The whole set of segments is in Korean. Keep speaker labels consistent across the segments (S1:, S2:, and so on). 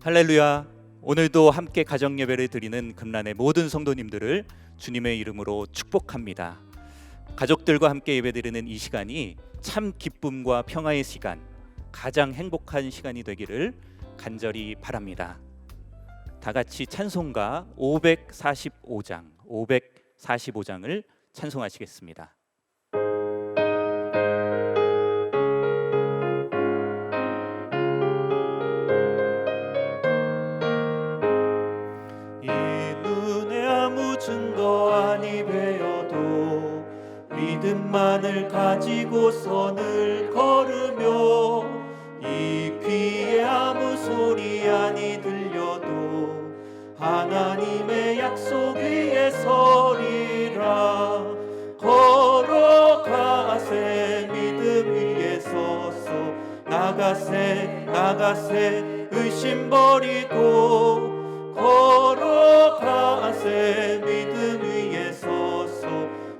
S1: 할렐루야. 오늘도 함께 가정 예배를 드리는 금란의 모든 성도님들을 주님의 이름으로 축복합니다. 가족들과 함께 예배드리는 이 시간이 참 기쁨과 평화의 시간, 가장 행복한 시간이 되기를 간절히 바랍니다. 다 같이 찬송가 545장을 찬송하시겠습니다.
S2: 증거 아니 배어도 믿음만을 가지고 선을 걸으며 이 귀에 아무 소리 아니 들려도 하나님의 약속 위에 서리라. 걸어가세 믿음 위에 서서 나가세 의심 버리고 걸어가세 믿음 위에 서서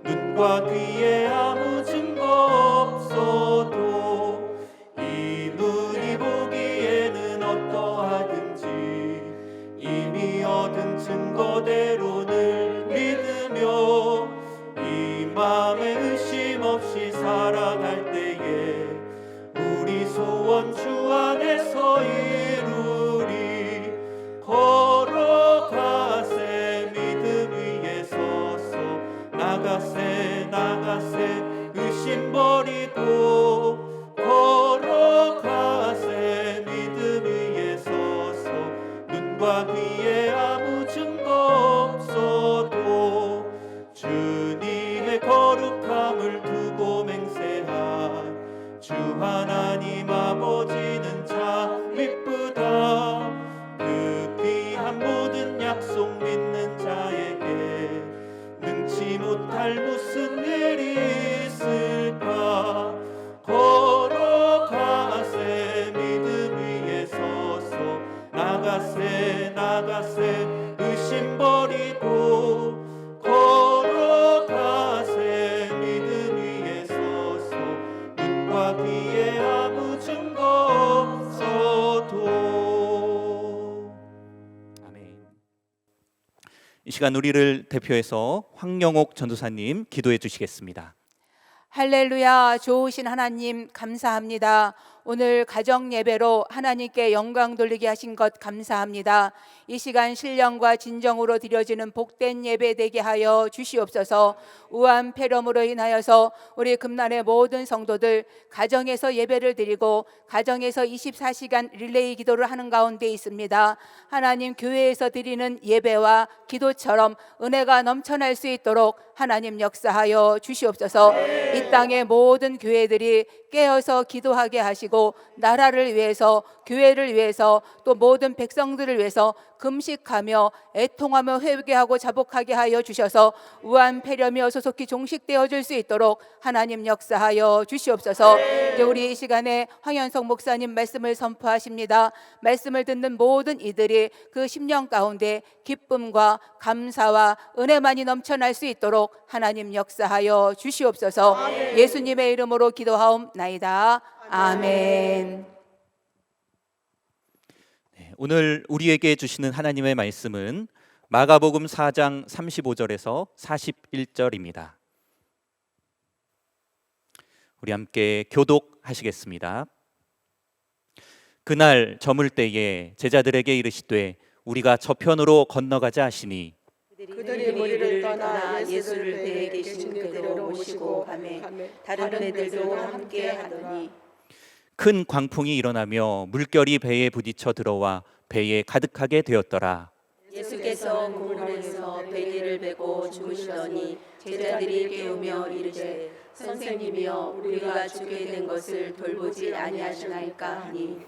S2: 눈과 귀에 아무 증거 없어도 이 눈이 보기에는 어떠하든지 이미 얻은 증거대로 늘 믿으며 이 맘에 의심 없이 살아갈 때에 우리 소원 주 안에서 이루리. 걸어가세 믿음 위에 서서 나가세 의심 버리고 걸어가세 믿음 위에 서서 눈과 귀에 아무 증거 없어도 주님의 거룩함을 두고 맹세한 주 하나님 아버지는 참 이쁘다. 모든 약속 믿는 자에게 능치 못할 무슨 일이 있을까. 걸어가세 믿음 위에 서서 나가세 의심 버리고 걸어가세 믿음 위에 서서 눈과 귀에 아무 증거 없어도.
S1: 이 시간 우리를 대표해서 황영옥 전도사님 기도해 주시겠습니다.
S3: 할렐루야. 좋으신 하나님 감사합니다. 오늘 가정 예배로 하나님께 영광 돌리게 하신 것 감사합니다. 이 시간 신령과 진정으로 드려지는 복된 예배 되게 하여 주시옵소서. 우한 폐렴으로 인하여서 우리 금난의 모든 성도들 가정에서 예배를 드리고 가정에서 24시간 릴레이 기도를 하는 가운데 있습니다. 하나님 교회에서 드리는 예배와 기도처럼 은혜가 넘쳐날 수 있도록 하나님 역사하여 주시옵소서. 이 땅의 모든 교회들이 깨어서 기도하게 하시고 나라를 위해서 교회를 위해서 또 모든 백성들을 위해서 금식하며 애통하며 회개하고 자복하게 하여 주셔서 우한 폐렴이 소속히 종식되어질 수 있도록 하나님 역사하여 주시옵소서. 이제 우리 이 시간에 황현석 목사님 말씀을 선포하십니다. 말씀을 듣는 모든 이들이 그 심령 가운데 기쁨과 감사와 은혜만이 넘쳐날 수 있도록 하나님 역사하여 주시옵소서. 예수님의 이름으로 기도하옵나이다. 아멘.
S1: 오늘 우리에게 주시는 하나님의 말씀은 마가복음 4장 35절에서 41절입니다. 우리 함께 교독하시겠습니다. 그날 저물 때에 제자들에게 이르시되 우리가 저편으로 건너가자 하시니
S4: 그들이 무리를 떠나 예수를 배에 계신 그대로 모시고 가매 다른 애들도 함께 하더니
S1: 큰 광풍이 일어나며 물결이 배에 부딪혀 들어와 배에 가득하게 되었더라.
S4: 예수께서 물에서 배기를 베고 주무시더니 제자들이 깨우며 이르되 선생님이여 우리가 죽게 된 것을 돌보지 아니하시나이까 하니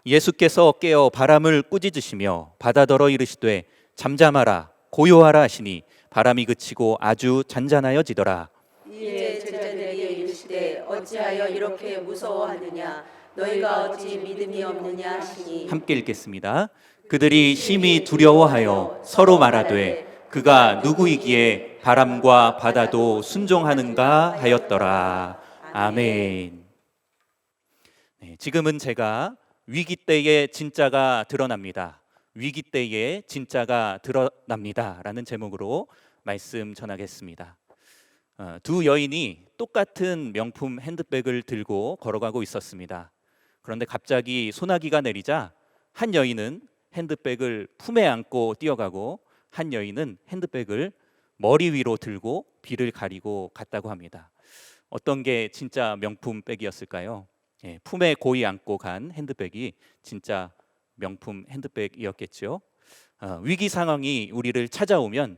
S1: 예수께서 깨어 바람을 꾸짖으시며 바다더러 이르시되 잠잠하라 고요하라 하시니 바람이 그치고 아주 잔잔하여지더라.
S4: 이에 제자들에게 이르시되 어찌하여 이렇게 무서워하느냐 너희가 어찌 믿음이 없느냐 하시니
S1: 함께 읽겠습니다. 그들이 심히 두려워하여 서로 말하되 그가 누구이기에 바람과 바다도 순종하는가 하였더라. 아멘. 지금은 제가 위기 때의 진짜가 드러납니다. 위기 때에 진짜가 드러납니다라는 제목으로 말씀 전하겠습니다. 두 여인이 똑같은 명품 핸드백을 들고 걸어가고 있었습니다. 그런데 갑자기 소나기가 내리자 한 여인은 핸드백을 품에 안고 뛰어가고 한 여인은 핸드백을 머리 위로 들고 비를 가리고 갔다고 합니다. 어떤 게 진짜 명품 백이었을까요? 품에 고이 안고 간 핸드백이 진짜 명품 핸드백이었겠죠. 위기 상황이 우리를 찾아오면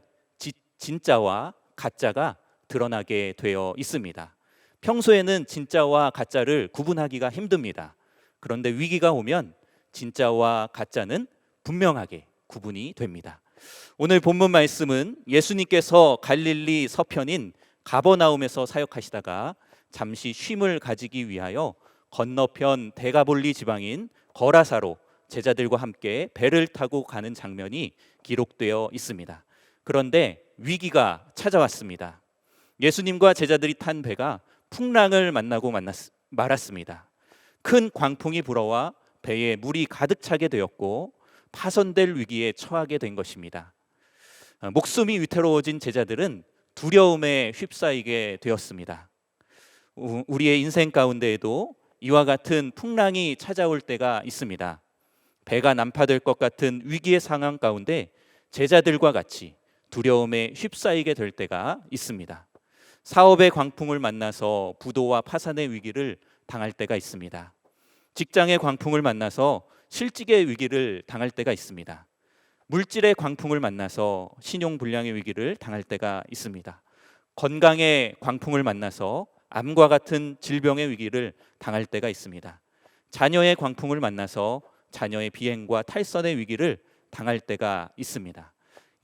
S1: 진짜와 가짜가 드러나게 되어 있습니다. 평소에는 진짜와 가짜를 구분하기가 힘듭니다. 그런데 위기가 오면 진짜와 가짜는 분명하게 구분이 됩니다. 오늘 본문 말씀은 예수님께서 갈릴리 서편인 가버나움에서 사역하시다가 잠시 쉼을 가지기 위하여 건너편 데가볼리 지방인 거라사로 제자들과 함께 배를 타고 가는 장면이 기록되어 있습니다. 그런데 위기가 찾아왔습니다. 예수님과 제자들이 탄 배가 풍랑을 만나고 말았습니다. 큰 광풍이 불어와 배에 물이 가득 차게 되었고 파손될 위기에 처하게 된 것입니다. 목숨이 위태로워진 제자들은 두려움에 휩싸이게 되었습니다. 우리의 인생 가운데에도 이와 같은 풍랑이 찾아올 때가 있습니다. 배가 난파될 것 같은 위기의 상황 가운데 제자들과 같이 두려움에 휩싸이게 될 때가 있습니다. 사업의 광풍을 만나서 부도와 파산의 위기를 당할 때가 있습니다. 직장의 광풍을 만나서 실직의 위기를 당할 때가 있습니다. 물질의 광풍을 만나서 신용불량의 위기를 당할 때가 있습니다. 건강의 광풍을 만나서 암과 같은 질병의 위기를 당할 때가 있습니다. 자녀의 광풍을 만나서 자녀의 비행과 탈선의 위기를 당할 때가 있습니다.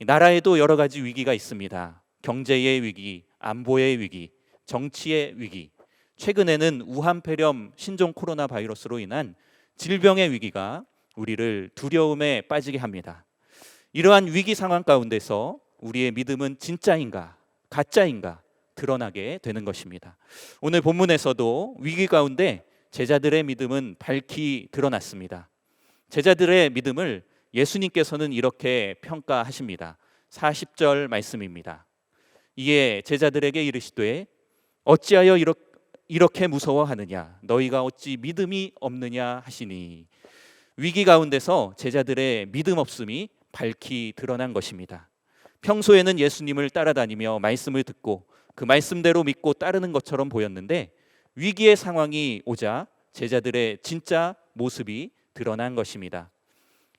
S1: 나라에도 여러 가지 위기가 있습니다. 경제의 위기, 안보의 위기, 정치의 위기, 최근에는 우한폐렴 신종 코로나 바이러스로 인한 질병의 위기가 우리를 두려움에 빠지게 합니다. 이러한 위기 상황 가운데서 우리의 믿음은 진짜인가 가짜인가 드러나게 되는 것입니다. 오늘 본문에서도 위기 가운데 제자들의 믿음은 밝히 드러났습니다. 제자들의 믿음을 예수님께서는 이렇게 평가하십니다. 40절 말씀입니다. 이에 제자들에게 이르시되 어찌하여 이렇게 무서워하느냐 너희가 어찌 믿음이 없느냐 하시니. 위기 가운데서 제자들의 믿음 없음이 밝히 드러난 것입니다. 평소에는 예수님을 따라다니며 말씀을 듣고 그 말씀대로 믿고 따르는 것처럼 보였는데 위기의 상황이 오자 제자들의 진짜 모습이 드러난 것입니다.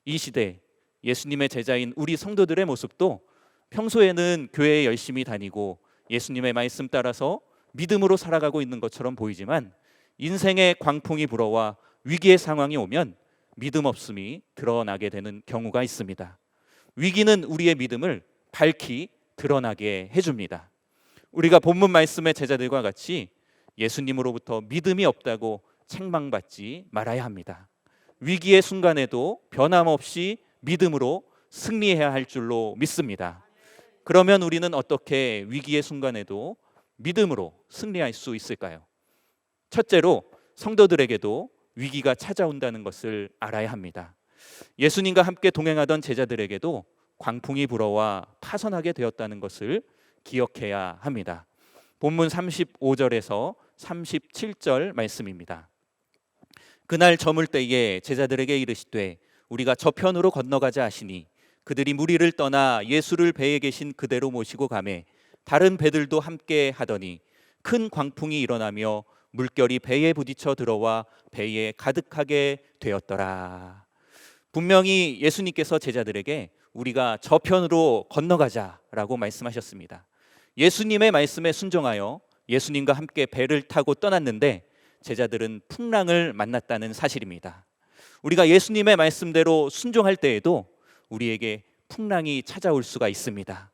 S1: 이 시대 예수님의 제자인 우리 성도들의 모습도 평소에는 교회에 열심히 다니고 예수님의 말씀 따라서 믿음으로 살아가고 있는 것처럼 보이지만 인생의 광풍이 불어와 위기의 상황이 오면 믿음 없음이 드러나게 되는 경우가 있습니다. 위기는 우리의 믿음을 밝히 드러나게 해줍니다. 우리가 본문 말씀의 제자들과 같이 예수님으로부터 믿음이 없다고 책망받지 말아야 합니다. 위기의 순간에도 변함없이 믿음으로 승리해야 할 줄로 믿습니다. 그러면 우리는 어떻게 위기의 순간에도 믿음으로 승리할 수 있을까요? 첫째로 성도들에게도 위기가 찾아온다는 것을 알아야 합니다. 예수님과 함께 동행하던 제자들에게도 광풍이 불어와 파손하게 되었다는 것을 기억해야 합니다. 본문 35절에서 37절 말씀입니다. 그날 저물 때에 제자들에게 이르시되 우리가 저편으로 건너가자 하시니 그들이 무리를 떠나 예수를 배에 계신 그대로 모시고 가매 다른 배들도 함께 하더니 큰 광풍이 일어나며 물결이 배에 부딪혀 들어와 배에 가득하게 되었더라. 분명히 예수님께서 제자들에게 우리가 저편으로 건너가자라고 말씀하셨습니다. 예수님의 말씀에 순종하여 예수님과 함께 배를 타고 떠났는데 제자들은 풍랑을 만났다는 사실입니다. 우리가 예수님의 말씀대로 순종할 때에도 우리에게 풍랑이 찾아올 수가 있습니다.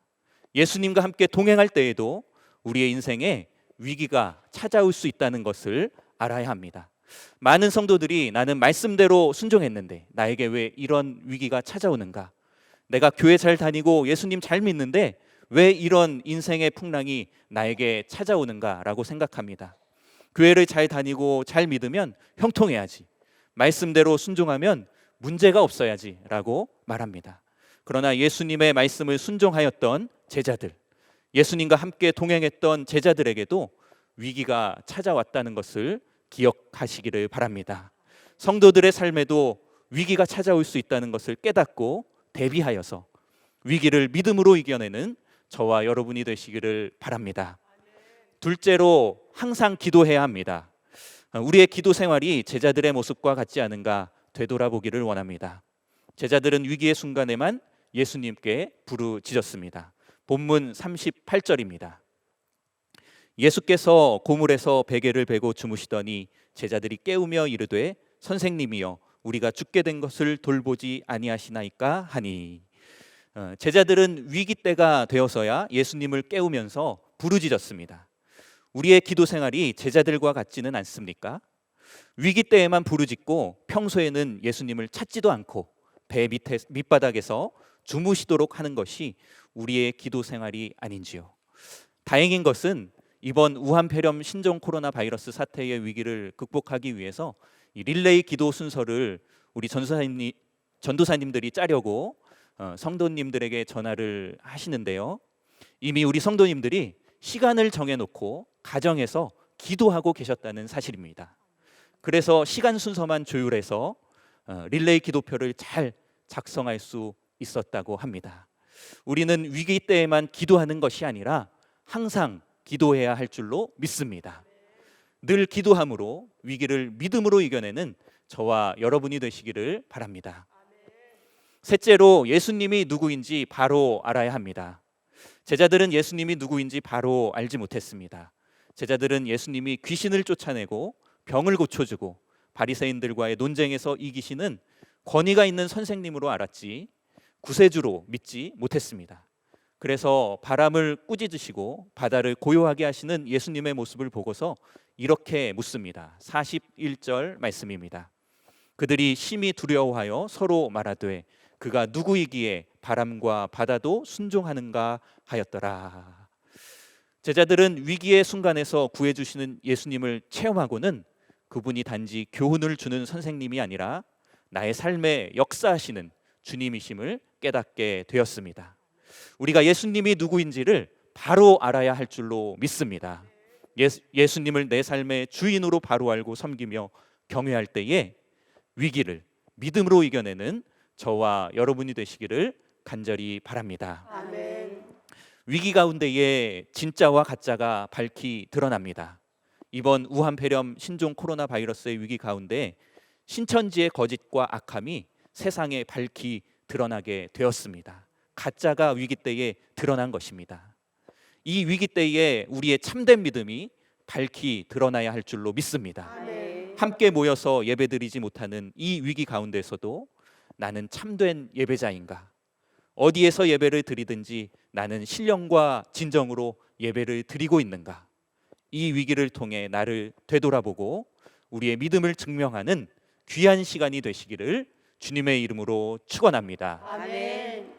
S1: 예수님과 함께 동행할 때에도 우리의 인생에 위기가 찾아올 수 있다는 것을 알아야 합니다. 많은 성도들이 나는 말씀대로 순종했는데 나에게 왜 이런 위기가 찾아오는가? 내가 교회 잘 다니고 예수님 잘 믿는데 왜 이런 인생의 풍랑이 나에게 찾아오는가라고 생각합니다. 교회를 잘 다니고 잘 믿으면 형통해야지. 말씀대로 순종하면 문제가 없어야지라고 말합니다. 그러나 예수님의 말씀을 순종하였던 제자들, 예수님과 함께 동행했던 제자들에게도 위기가 찾아왔다는 것을 기억하시기를 바랍니다. 성도들의 삶에도 위기가 찾아올 수 있다는 것을 깨닫고 대비하여서 위기를 믿음으로 이겨내는 저와 여러분이 되시기를 바랍니다. 둘째로, 항상 기도해야 합니다. 우리의 기도 생활이 제자들의 모습과 같지 않은가 되돌아보기를 원합니다. 제자들은 위기의 순간에만 예수님께 부르짖었습니다. 본문 38절입니다. 예수께서 고물에서 베개를 베고 주무시더니 제자들이 깨우며 이르되 선생님이여 우리가 죽게 된 것을 돌보지 아니하시나이까 하니. 제자들은 위기 때가 되어서야 예수님을 깨우면서 부르짖었습니다. 우리의 기도 생활이 제자들과 같지는 않습니까? 위기 때에만 부르짖고 평소에는 예수님을 찾지도 않고 배 밑바닥에서 주무시도록 하는 것이 우리의 기도 생활이 아닌지요. 다행인 것은 이번 우한 폐렴 신종 코로나 바이러스 사태의 위기를 극복하기 위해서 이 릴레이 기도 순서를 우리 전도사님들이 짜려고 성도님들에게 전화를 하시는데요. 이미 우리 성도님들이 시간을 정해놓고 가정에서 기도하고 계셨다는 사실입니다. 그래서 시간 순서만 조율해서 릴레이 기도표를 잘 작성할 수 있었다고 합니다. 우리는 위기 때에만 기도하는 것이 아니라 항상 기도해야 할 줄로 믿습니다. 늘 기도함으로 위기를 믿음으로 이겨내는 저와 여러분이 되시기를 바랍니다. 셋째로, 예수님이 누구인지 바로 알아야 합니다. 제자들은 예수님이 누구인지 바로 알지 못했습니다. 제자들은 예수님이 귀신을 쫓아내고 병을 고쳐주고 바리새인들과의 논쟁에서 이기시는 권위가 있는 선생님으로 알았지 구세주로 믿지 못했습니다. 그래서 바람을 꾸짖으시고 바다를 고요하게 하시는 예수님의 모습을 보고서 이렇게 묻습니다. 41절 말씀입니다. 그들이 심히 두려워하여 서로 말하되 그가 누구이기에 바람과 바다도 순종하는가 하였더라. 제자들은 위기의 순간에서 구해주시는 예수님을 체험하고는 그분이 단지 교훈을 주는 선생님이 아니라 나의 삶에 역사하시는 주님이심을 깨닫게 되었습니다. 우리가 예수님이 누구인지를 바로 알아야 할 줄로 믿습니다. 예수님을 내 삶의 주인으로 바로 알고 섬기며 경외할 때에 위기를 믿음으로 이겨내는 저와 여러분이 되시기를 간절히 바랍니다.
S4: 아멘.
S1: 위기 가운데에 진짜와 가짜가 밝히 드러납니다. 이번 우한 폐렴 신종 코로나 바이러스의 위기 가운데 신천지의 거짓과 악함이 세상에 밝히 드러나게 되었습니다. 가짜가 위기 때에 드러난 것입니다. 이 위기 때에 우리의 참된 믿음이 밝히 드러나야 할 줄로 믿습니다.
S4: 아멘.
S1: 함께 모여서 예배드리지 못하는 이 위기 가운데서도 나는 참된 예배자인가? 어디에서 예배를 드리든지 나는 신령과 진정으로 예배를 드리고 있는가? 이 위기를 통해 나를 되돌아보고 우리의 믿음을 증명하는 귀한 시간이 되시기를 주님의 이름으로 축원합니다.
S4: 아멘.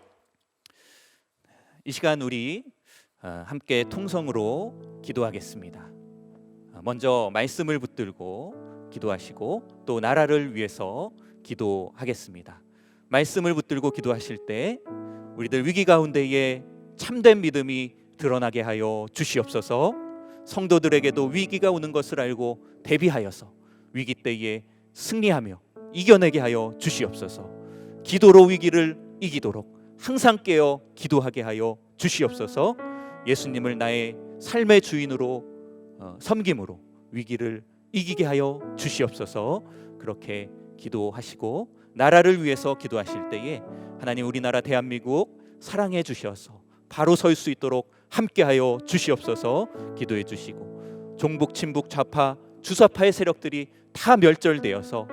S1: 이 시간 우리 함께 통성으로 기도하겠습니다. 먼저 말씀을 붙들고 기도하시고 또 나라를 위해서 기도하겠습니다. 말씀을 붙들고 기도하실 때 우리들 위기 가운데에 참된 믿음이 드러나게 하여 주시옵소서. 성도들에게도 위기가 오는 것을 알고 대비하여서 위기 때에 승리하며 이겨내게 하여 주시옵소서. 기도로 위기를 이기도록 항상 깨어 기도하게 하여 주시옵소서. 예수님을 나의 삶의 주인으로 섬김으로 위기를 이기게 하여 주시옵소서. 그렇게 기도하시고 나라를 위해서 기도하실 때에 하나님 우리나라 대한민국 사랑해 주셔서 바로 설 수 있도록 함께하여 주시옵소서. 기도해 주시고 종북 친북 좌파 주사파의 세력들이 다 멸절되어서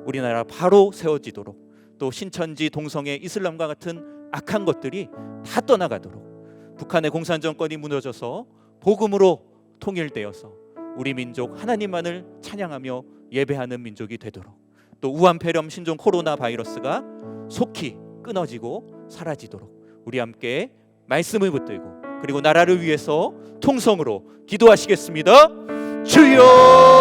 S1: 우리나라 바로 세워지도록 또 신천지 동성애 이슬람과 같은 악한 것들이 다 떠나가도록 북한의 공산 정권이 무너져서 복음으로 통일되어서 우리 민족 하나님만을 찬양하며 예배하는 민족이 되도록 또 우한 폐렴 신종 코로나 바이러스가 속히 끊어지고 사라지도록 우리 함께 말씀을 붙들고 그리고 나라를 위해서 통성으로 기도하시겠습니다. 주여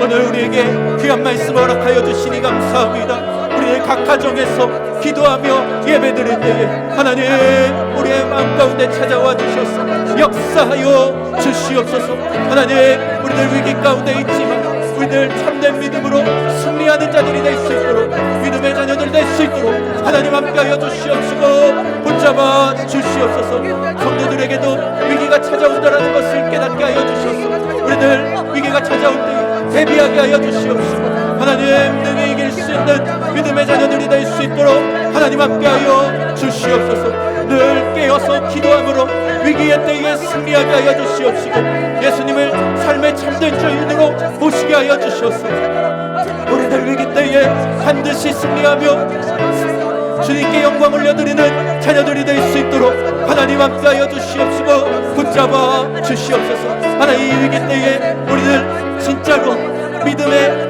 S2: 오늘 우리에게 귀한 말씀 허락하여 주시니 감사합니다. 우리의 각 가정에서 기도하며 예배드릴 때에 하나님 우리의 마음 가운데 찾아와 주셔서 역사하여 주시옵소서. 하나님 우리들 위기 가운데 있지만 우리들 참된 믿음으로 승리하는 자들이 될 수 있도록, 믿음의 자녀들 될 수 있도록 하나님 함께하여 주시옵시고 붙잡아 주시옵소서. 성도들에게도 위기가 찾아온다라는 것을 깨닫게 하여 주셔서 우리들 위기가 찾아올 때 대비하게 하여 주시옵시고 하나님 능히 이길 수 있는 믿음의 자녀들이 될 수 있도록 하나님 함께하여 주시옵소서. 늘 깨어서 기도함으로 위기의 때에 승리하게 하여 주시옵시고 예수님을 삶의 참된 주인으로 모시게 하여 주시옵소서. 우리들 위기 때에 반드시 승리하며 주님께 영광 올려드리는 자녀들이 될 수 있도록 하나님 함께하여 주시옵시고 붙잡아 주시옵소서. 하나님 이 위기 때에 우리들 진짜로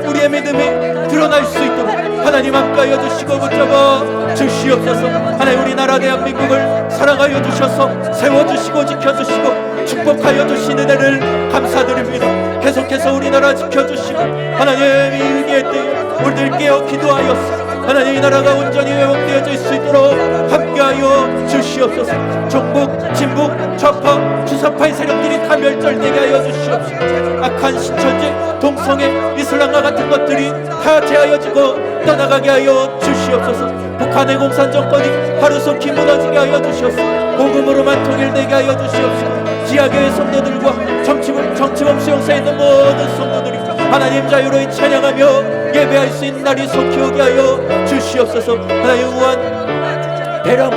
S2: 우리의 믿음이 드러날 수 있도록 하나님 함께하여 주시고 붙잡아 주시옵소서. 하나님 우리나라 대한민국을 사랑하여 주셔서 세워주시고 지켜주시고 축복하여 주시는 은혜를 감사드립니다. 계속해서 우리나라 지켜주시고 하나님 이 위기의 때에 우리들 깨어 기도하였소 하나님 이 나라가 온전히 회복되어질 수 있도록 함께하여 주시옵소서. 종북, 진북, 좌파, 주사파의 세력들이 다 멸절되게 하여 주시옵소서. 악한 신천지, 동성애, 이슬람과 같은 것들이 다 제하여지고 떠나가게 하여 주시옵소서. 북한의 공산 정권이 하루속히 무너지게 하여 주시옵소서. 복음으로만 통일되게 하여 주시옵소서. 지하교회 성도들과 정치범 수용소에 있는 모든 성도들이 하나님 자유로이 찬양하며 예배할 수 있는 날이 속히 오게 하여 주시옵소서. 하나님 우한 대령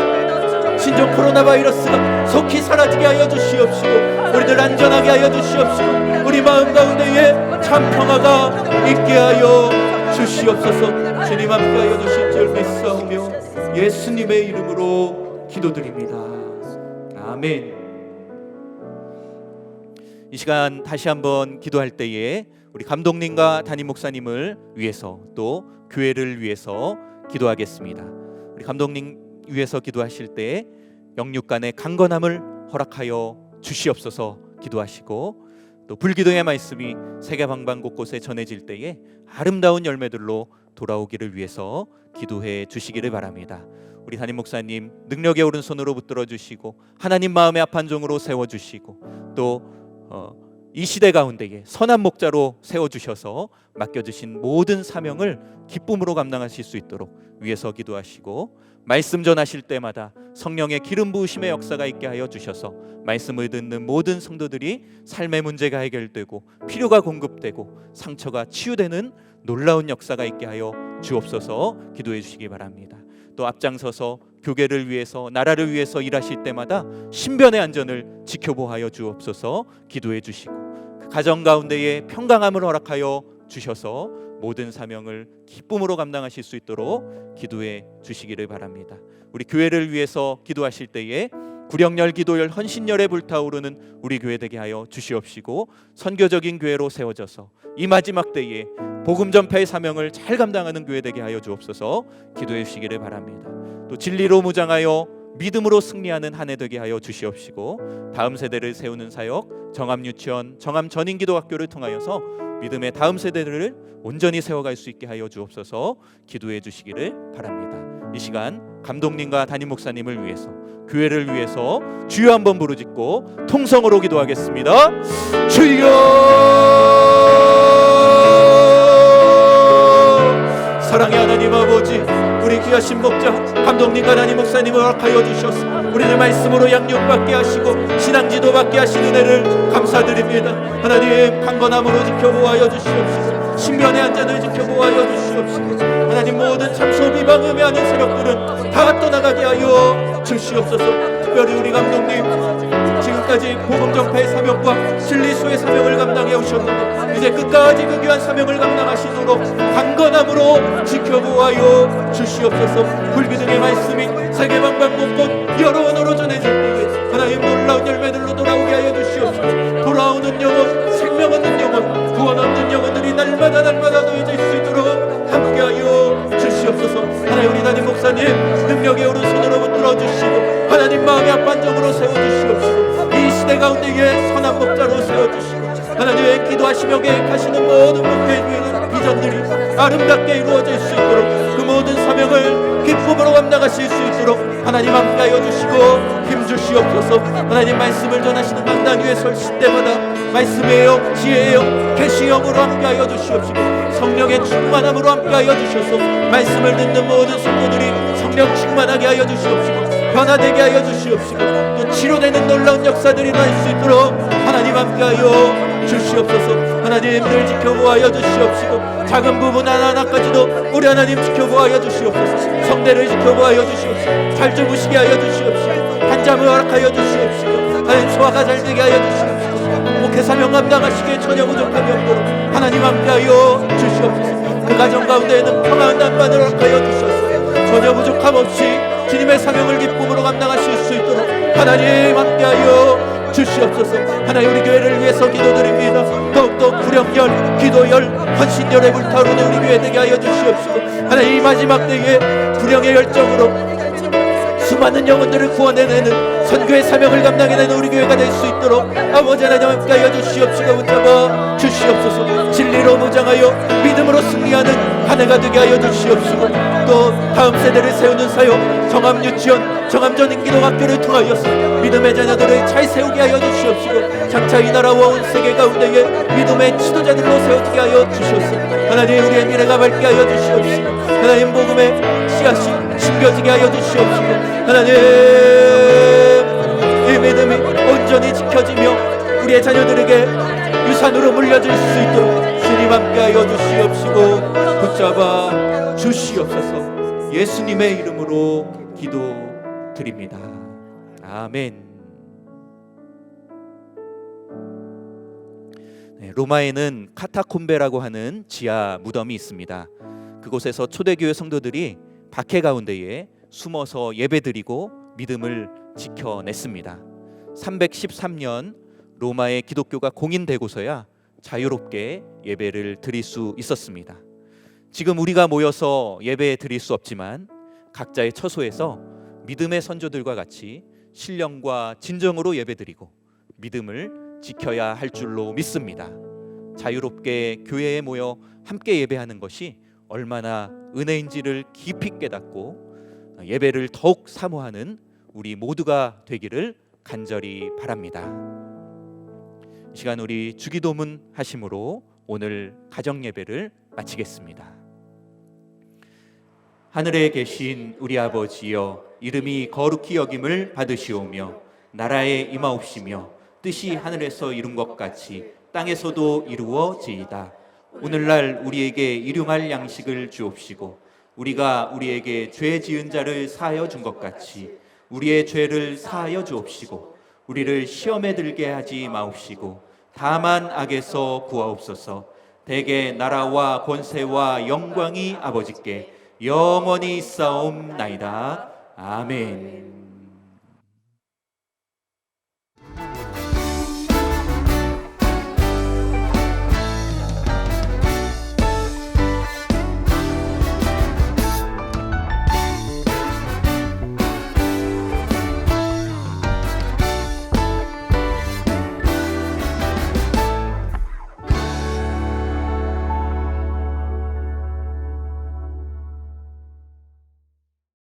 S2: 신종 코로나 바이러스가 속히 사라지게 하여 주시옵시고 우리들 안전하게 하여 주시옵시고 우리 마음 가운데에 참 평화가 있게 하여 주시옵소서. 주님 함께하여 주실 줄 믿사오며 예수님의 이름으로 기도드립니다. 아멘.
S1: 이 시간 다시 한번 기도할 때에 우리 감독님과 담임 목사님을 위해서 또 교회를 위해서 기도하겠습니다. 우리 감독님 위해서 기도하실 때 영육간의 강건함을 허락하여 주시옵소서 기도하시고 또 불기도의 말씀이 세계 방방 곳곳에 전해질 때에 아름다운 열매들로 돌아오기를 위해서 기도해 주시기를 바랍니다. 우리 담임 목사님 능력의 오른손으로 붙들어 주시고 하나님 마음의 합한 종으로 세워주시고 또 이 시대 가운데에 선한 목자로 세워주셔서 맡겨주신 모든 사명을 기쁨으로 감당하실 수 있도록 위해서 기도하시고 말씀 전하실 때마다 성령의 기름 부으심의 역사가 있게 하여 주셔서 말씀을 듣는 모든 성도들이 삶의 문제가 해결되고 필요가 공급되고 상처가 치유되는 놀라운 역사가 있게 하여 주옵소서 기도해 주시기 바랍니다. 또 앞장서서 교계를 위해서 나라를 위해서 일하실 때마다 신변의 안전을 지켜보하여 주옵소서 기도해 주시고 그 가정 가운데에 평강함을 허락하여 주셔서 모든 사명을 기쁨으로 감당하실 수 있도록 기도해 주시기를 바랍니다. 우리 교회를 위해서 기도하실 때에 구령열, 기도열, 헌신열에 불타오르는 우리 교회 되게 하여 주시옵시고 선교적인 교회로 세워져서 이 마지막 때에 복음 전파의 사명을 잘 감당하는 교회 되게 하여 주옵소서 기도해 주시기를 바랍니다. 또 진리로 무장하여 믿음으로 승리하는 한 해 되게 하여 주시옵시고 다음 세대를 세우는 사역 정암유치원, 정암전인기도학교를 통하여서 믿음의 다음 세대들을 온전히 세워갈 수 있게 하여 주옵소서 기도해 주시기를 바랍니다. 이 시간 감독님과 담임 목사님을 위해서 교회를 위해서 주여 한번 부르짖고 통성으로 기도하겠습니다. 주여! 사랑의 하나님 아버지, 우리 귀하신 목자 감독님과 담임 목사님을 허락하여 주셔서 우리를 말씀으로 양육받게 하시고 신앙지도 받게 하신 은혜를 감사드립니다. 하나님 강건함으로 지켜보아여 주시옵시고 신변의 안전을 지켜보아여 주시옵시고 하나님 모든 참소 비방 음해하는 세력들은 다 떠나가게 하여 주시옵소서. 특별히 우리 감독님 지금까지 복음 전파의 사명과 진리수의 사명을 감당해 오셨는데 이제 끝까지 그 귀한 사명을 감당하시도록 강건함으로 지켜보아요 주시옵소서. 불기둥의 말씀이 세계 방방 곳곳 여러 언어로 전해질 때에 하나님 놀라운 열매들로 돌아오게 하여 주시옵소서. 돌아오는 영혼, 생명 얻는 영혼, 구원 얻는 영혼들이 날마다 더해질 수 있도록 함께하여 주시옵소서. 하나님 우리 담임 목사님 능력의 오른손으로 붙들어 주시고 하나님 마음의 합반적으로 세워주시옵시고 이 시대 가운데에 선한 목자로 세워주시고
S2: 하나님 기도하시며 계획하시는 모든 목표의 비전들이 아름답게 이루어질 수 있도록 그 모든 사명을 기쁨으로 감당하실 수 있도록 하나님 함께하여 주시고 힘주시옵소서. 하나님 말씀을 전하시는 강단 위에 설실 때마다 말씀의 영, 지혜의 영, 계시의 영으로 함께하여 주시옵시고 성령의 충만함으로 함께하여 주셔서 말씀을 듣는 모든 성도들이 성령 충만하게 하여 주시옵시고 변화되게 하여 주시옵시고 또 치료되는 놀라운 역사들이 일어날 수 있도록 하나님 함께하여 주시옵소서. 하나님 늘 지켜보아여 주시옵시고 작은 부분 하나하나까지도 우리 하나님 지켜보아여 주시옵소서. 성대를 지켜보아여 주시옵시고 잘 주무시게 하여 주시옵시고 한잠을 허락하여 주시옵시고 하나님 소화가 잘 되게 하여 주시옵시고 목회 사명 감당하시기에 전혀 부족함이 없도록 하나님 함께하여 주시옵소서. 그 가정 가운데에는 평안한 남만을 허락하여 주시옵소서. 전혀 부족함 없이 주님의 사명을 기쁨으로 감당하실 수 있도록 하나님 함께하여 주시옵소서. 하나님 우리 교회를 위해서 기도드립니다. 더욱더 구령열, 기도열, 헌신열에 불타오르는 우리 교회 되게 하여 주시옵시고 하나님 이 마지막 때에 구령의 열정으로 수많은 영혼들을 구원해내는 선교의 사명을 감당해내는 우리 교회가 될 수 있도록 아버지 하나님 함께하여 주시옵시고 붙잡아 주시옵소서. 진리로 무장하여 믿음으로 승리하는 한 해가 되게 하여 주시옵시고 또 다음 세대를 세우는 사역 정암 유치원, 정암전 인기동학교를 통하여서 믿음의 자녀들을 잘 세우게 하여 주시옵시고 장차 이 나라와 온 세계 가운데에 믿음의 지도자들로 세우게 하여 주시옵소서. 하나님 우리의 미래가 밝게 하여 주시옵시고 하나님 복음의 씨앗이 심겨지게 하여 주시옵시고 하나님 이 믿음이 온전히 지켜지며 우리의 자녀들에게 유산으로 물려질 수 있도록 주님 함께하여 주시옵시고 붙잡아 주시옵소서. 예수님의 이름으로 기도드립니다. 아멘. 네, 로마에는 카타콤베라고 하는 지하 무덤이 있습니다. 그곳에서 초대교회 성도들이 박해 가운데에 숨어서 예배드리고 믿음을 지켜냈습니다. 313년 로마의 기독교가 공인되고서야 자유롭게 예배를 드릴 수 있었습니다. 지금 우리가 모여서 예배 드릴 수 없지만 각자의 처소에서 믿음의 선조들과 같이 신령과 진정으로 예배드리고 믿음을 지켜야 할 줄로 믿습니다. 자유롭게 교회에 모여 함께 예배하는 것이 얼마나 은혜인지를 깊이 깨닫고 예배를 더욱 사모하는 우리 모두가 되기를 간절히 바랍니다. 이 시간 우리 주기도문 하심으로 오늘 가정 예배를 마치겠습니다. 하늘에 계신 우리 아버지여, 이름이 거룩히 여김을 받으시오며 나라에 임하옵시며 뜻이 하늘에서 이룬 것 같이 땅에서도 이루어지이다. 오늘날 우리에게 일용할 양식을 주옵시고 우리가 우리에게 죄 지은 자를 사하여 준 것 같이 우리의 죄를 사하여 주옵시고 우리를 시험에 들게 하지 마옵시고 다만 악에서 구하옵소서. 대개 나라와 권세와 영광이 아버지께 영원히 있사옵나이다. 아멘.